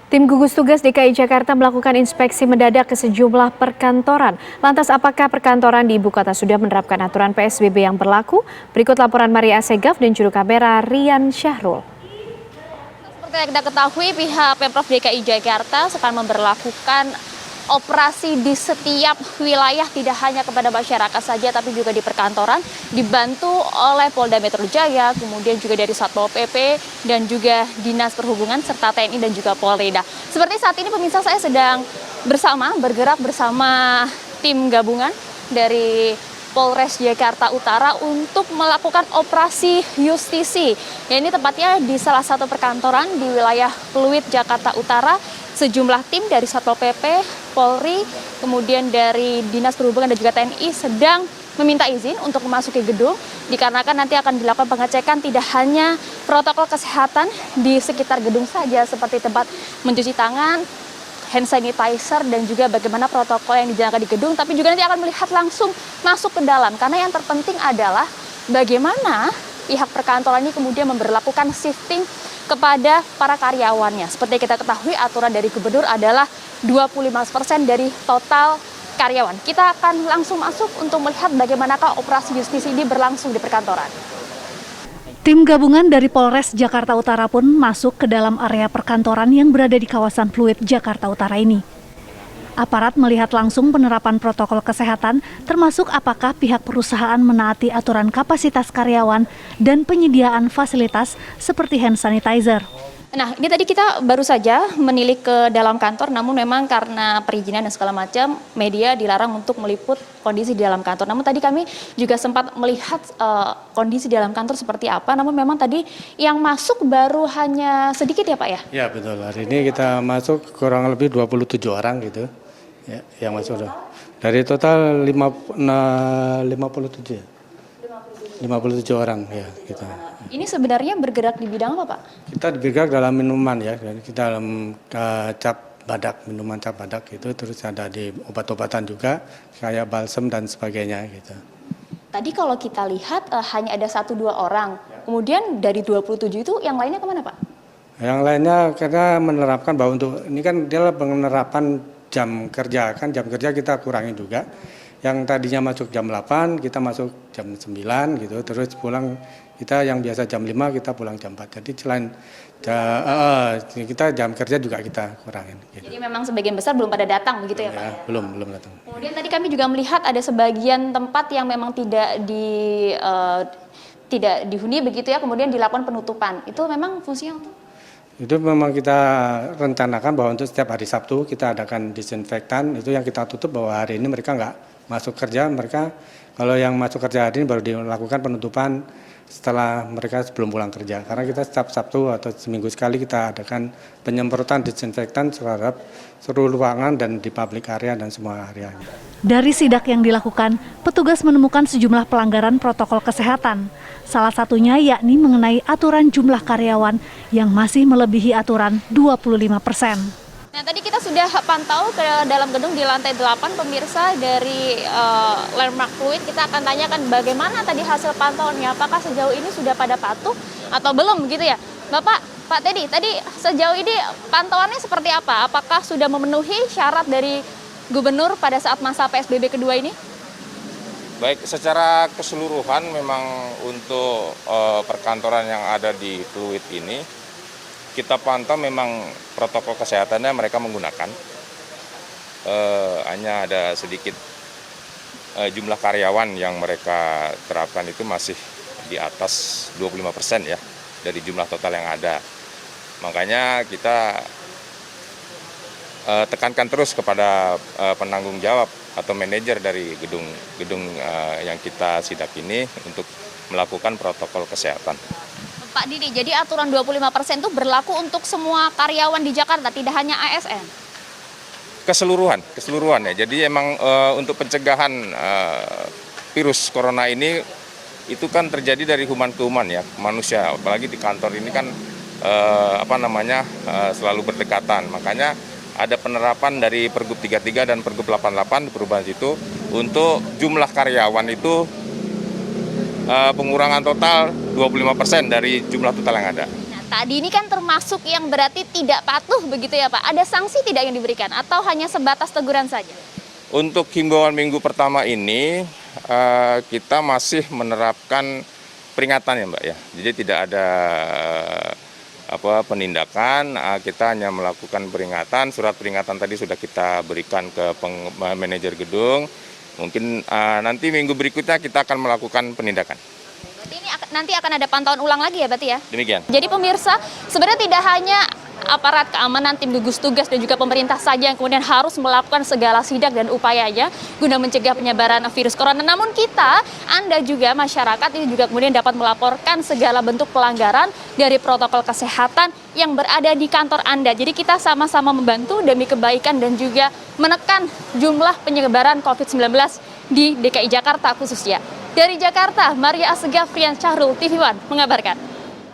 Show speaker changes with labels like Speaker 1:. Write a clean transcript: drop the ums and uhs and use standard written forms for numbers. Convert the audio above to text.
Speaker 1: Tim gugus tugas DKI Jakarta melakukan inspeksi mendadak ke sejumlah perkantoran. Lantas apakah perkantoran di ibu kota sudah menerapkan aturan PSBB yang berlaku? Berikut laporan Maria Asegaf dan juru kamera Rian Syahrul.
Speaker 2: Seperti yang kita ketahui, pihak Pemprov DKI Jakarta sedang memberlakukan operasi di setiap wilayah, tidak hanya kepada masyarakat saja tapi juga di perkantoran, dibantu oleh Polda Metro Jaya, kemudian juga dari Satpol PP dan juga Dinas Perhubungan serta TNI dan juga Polri. Seperti saat ini pemirsa, saya sedang bergerak bersama tim gabungan dari Polres Jakarta Utara untuk melakukan operasi justisi. Ya, ini tepatnya di salah satu perkantoran di wilayah Pluit, Jakarta Utara. Sejumlah tim dari Satpol PP, Polri, kemudian dari Dinas Perhubungan dan juga TNI sedang meminta izin untuk memasuki gedung, dikarenakan nanti akan dilakukan pengecekan tidak hanya protokol kesehatan di sekitar gedung saja, seperti tempat mencuci tangan, hand sanitizer, dan juga bagaimana protokol yang dijalankan di gedung, tapi juga nanti akan melihat langsung masuk ke dalam, karena yang terpenting adalah bagaimana pihak perkantoran ini kemudian memberlakukan shifting kepada para karyawannya. Seperti kita ketahui, aturan dari gubernur adalah 25% dari total karyawan. Kita akan langsung masuk untuk melihat bagaimanakah operasi justisi ini berlangsung di perkantoran.
Speaker 3: Tim gabungan dari Polres Jakarta Utara pun masuk ke dalam area perkantoran yang berada di kawasan Pluit, Jakarta Utara ini. Aparat melihat langsung penerapan protokol kesehatan, termasuk apakah pihak perusahaan menaati aturan kapasitas karyawan dan penyediaan fasilitas seperti hand sanitizer.
Speaker 2: Nah, ini tadi kita baru saja menilik ke dalam kantor, namun memang karena perizinan dan segala macam, media dilarang untuk meliput kondisi di dalam kantor. Namun tadi kami juga sempat melihat kondisi di dalam kantor seperti apa, namun memang tadi yang masuk baru hanya sedikit ya Pak ya?
Speaker 4: Ya betul, hari ini kita masuk kurang lebih 27 orang gitu. Ya, yang masuk dari total 57 ya. 57 orang ya kita.
Speaker 2: Ini sebenarnya bergerak di bidang apa, Pak?
Speaker 4: Kita bergerak dalam minuman ya, kita dalam cap badak, minuman cap badak itu, terus ada di obat-obatan juga kayak balsem dan sebagainya gitu.
Speaker 2: Tadi kalau kita lihat hanya ada 1-2 orang. Kemudian dari 27 itu yang lainnya kemana, Pak?
Speaker 4: Yang lainnya karena menerapkan bahwa untuk ini kan dia penerapan jam kerja, kan jam kerja kita kurangin juga. Yang tadinya masuk jam 8, kita masuk jam 9 gitu, terus pulang kita yang biasa jam 5 kita pulang jam 4. Jadi selain kita jam kerja juga kita kurangin. Gitu.
Speaker 2: Jadi memang sebagian besar belum pada datang begitu ya Pak?
Speaker 4: Ya, belum datang.
Speaker 2: Kemudian tadi kami juga melihat ada sebagian tempat yang memang tidak dihuni begitu ya, kemudian dilakukan penutupan. Itu memang fungsinya untuk?
Speaker 4: Itu memang kita rencanakan bahwa untuk setiap hari Sabtu kita adakan disinfektan, itu yang kita tutup bahwa hari ini mereka nggak masuk kerja, mereka kalau yang masuk kerja hari ini baru dilakukan penutupan setelah mereka sebelum pulang kerja. Karena kita setiap Sabtu atau seminggu sekali kita adakan penyemprotan disinfektan terhadap seluruh ruangan dan di public area dan semua area.
Speaker 3: Dari sidak yang dilakukan, petugas menemukan sejumlah pelanggaran protokol kesehatan. Salah satunya yakni mengenai aturan jumlah karyawan yang masih melebihi aturan 25%.
Speaker 2: Nah, tadi kita sudah pantau ke dalam gedung di lantai 8, pemirsa dari Landmark Pluit. Kita akan tanyakan bagaimana tadi hasil pantauannya, apakah sejauh ini sudah pada patuh atau belum gitu ya. Pak Teddy, tadi sejauh ini pantauannya seperti apa? Apakah sudah memenuhi syarat dari gubernur pada saat masa PSBB kedua ini?
Speaker 5: Baik, secara keseluruhan memang untuk perkantoran yang ada di Pluit ini, kita pantau memang protokol kesehatannya mereka menggunakan. Hanya ada sedikit jumlah karyawan yang mereka terapkan itu masih di atas 25% ya dari jumlah total yang ada. Makanya kita tekankan terus kepada penanggung jawab atau manajer dari gedung yang kita sidak ini untuk melakukan protokol kesehatan.
Speaker 2: Pak Didi, jadi aturan 25% itu berlaku untuk semua karyawan di Jakarta, tidak hanya ASN?
Speaker 5: Keseluruhan ya. Jadi emang untuk pencegahan virus corona ini itu kan terjadi dari human ke human ya, manusia. Apalagi di kantor ini kan selalu berdekatan. Makanya ada penerapan dari Pergub 33 dan Pergub 88 perubahan itu untuk jumlah karyawan itu pengurangan total 25% dari jumlah total yang ada.
Speaker 2: Nah, tadi ini kan termasuk yang berarti tidak patuh begitu ya Pak. Ada sanksi tidak yang diberikan atau hanya sebatas teguran saja?
Speaker 5: Untuk himbauan minggu pertama ini kita masih menerapkan peringatan ya Mbak ya. Jadi tidak ada penindakan, kita hanya melakukan peringatan. Surat peringatan tadi sudah kita berikan ke manajer gedung. Mungkin nanti minggu berikutnya kita akan melakukan penindakan.
Speaker 2: Berarti ini nanti akan ada pantauan ulang lagi ya berarti ya?
Speaker 5: Demikian.
Speaker 2: Jadi pemirsa, sebenarnya tidak hanya aparat keamanan, tim gugus tugas dan juga pemerintah saja yang kemudian harus melakukan segala sidak dan upayanya guna mencegah penyebaran virus corona. Namun kita, Anda juga masyarakat ini juga kemudian dapat melaporkan segala bentuk pelanggaran dari protokol kesehatan yang berada di kantor Anda. Jadi kita sama-sama membantu demi kebaikan dan juga menekan jumlah penyebaran COVID-19 di DKI Jakarta khususnya. Dari Jakarta, Maria Asegaf, Rian Syahrul, TV One mengabarkan.